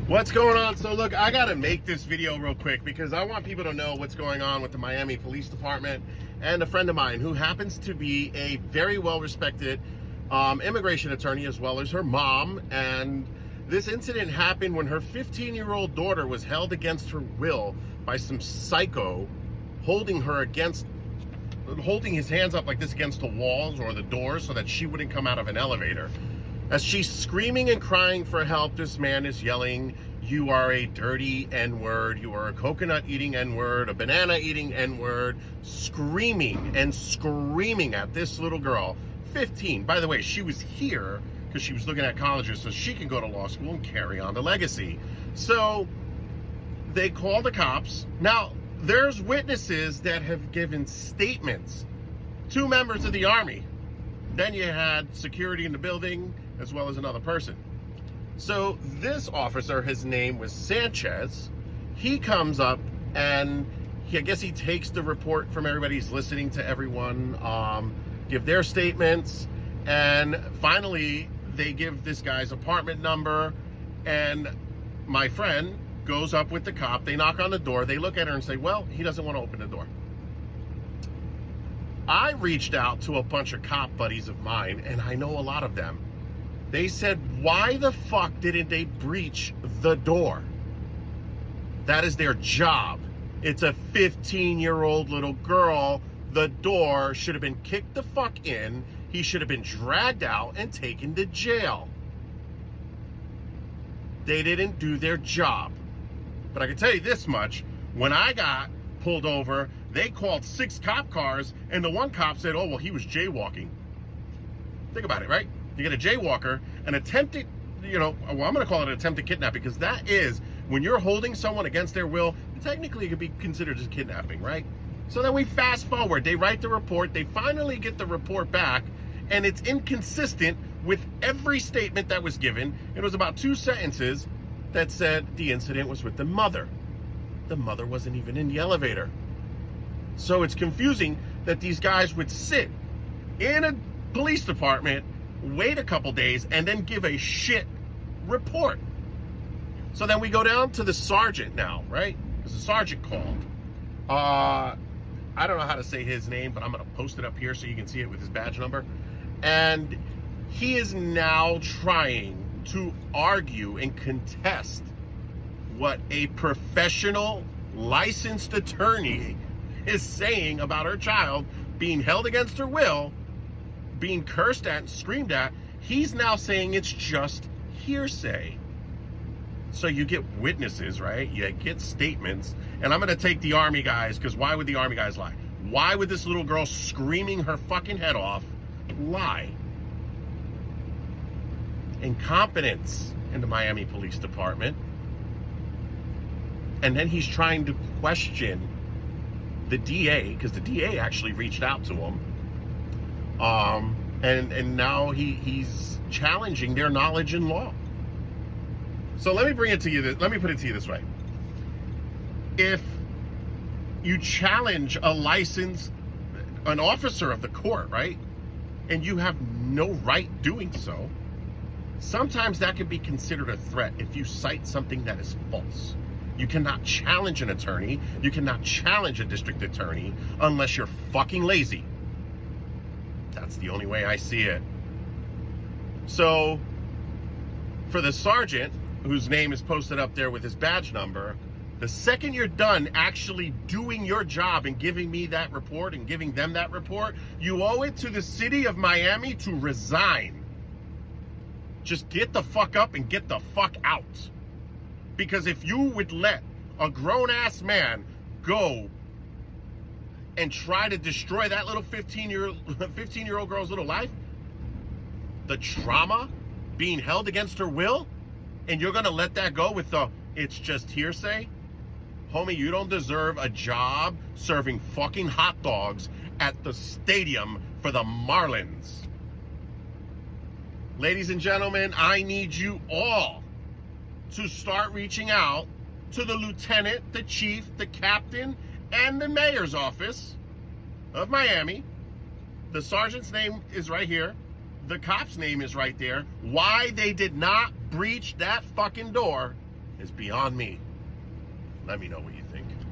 What's going on? So look, I gotta make this video real quick because I want people to know what's going on with the Miami Police Department and a friend of mine who happens to be a very well-respected immigration attorney, as well as her mom. And this incident happened when her 15-year-old daughter was held against her will by some psycho holding his hands up like this against the walls or the doors so that she wouldn't come out of an elevator. As she's screaming and crying for help, this man is yelling, "You are a dirty N-word, you are a coconut-eating N-word, a banana-eating N-word," screaming and screaming at this little girl, 15. By the way, she was here because she was looking at colleges so she can go to law school and carry on the legacy. So they call the cops. Now, there's witnesses that have given statements, 2 members of the Army. Then you had security in the building, as well as another person. So this officer, his name was Sanchez, he comes up and I guess he takes the report from everybody. He's listening to everyone give their statements, and finally they give this guy's apartment number, and my friend goes up with the cop. They knock on the door, they look at her and say, well, he doesn't want to open the door. I reached out to a bunch of cop buddies of mine, and I know a lot of them. They said, why the fuck didn't they breach the door? That is their job. It's a 15-year-old little girl. The door should have been kicked the fuck in. He should have been dragged out and taken to jail. They didn't do their job. But I can tell you this much, when I got pulled over, they called 6 cop cars, and the one cop said, oh, well, he was jaywalking. Think about it, right? You get a jaywalker, an attempted, well, I'm going to call it an attempted kidnap, because that is, when you're holding someone against their will, technically it could be considered as kidnapping, right? So then we fast forward, they write the report, they finally get the report back, and it's inconsistent with every statement that was given. It was about 2 sentences that said the incident was with the mother. The mother wasn't even in the elevator. So it's confusing that these guys would sit in a police department, wait a couple days, and then give a shit report. So then we go down to the sergeant now, right? Because the sergeant called. I don't know how to say his name, but I'm going to post it up here so you can see it with his badge number. And he is now trying to argue and contest what a professional licensed attorney is saying about her child being held against her will, being cursed at and screamed at. He's now saying it's just hearsay. So you get witnesses, right? You get statements. And I'm going to take the Army guys, because why would the Army guys lie? Why would this little girl screaming her fucking head off lie? Incompetence in the Miami Police Department. And then he's trying to question the DA, because the DA actually reached out to him. And now he's challenging their knowledge in law. So let me bring it to you. Let me put it to you this way. If you challenge an officer of the court, right, and you have no right doing so, sometimes that can be considered a threat if you cite something that is false. You cannot challenge an attorney. You cannot challenge a district attorney unless you're fucking lazy. That's the only way I see it. So for the sergeant, whose name is posted up there with his badge number, the second you're done actually doing your job and giving me that report and giving them that report, you owe it to the city of Miami to resign. Just get the fuck up and get the fuck out. Because if you would let a grown-ass man go and try to destroy that little 15-year-old girl's little life, the trauma, being held against her will, and you're going to let that go with the, it's just hearsay? Homie, you don't deserve a job serving fucking hot dogs at the stadium for the Marlins. Ladies and gentlemen, I need you all to start reaching out to the lieutenant, the chief, the captain, and the mayor's office of Miami. The sergeant's name is right here. The cop's name is right there. Why they did not breach that fucking door is beyond me. Let me know what you think.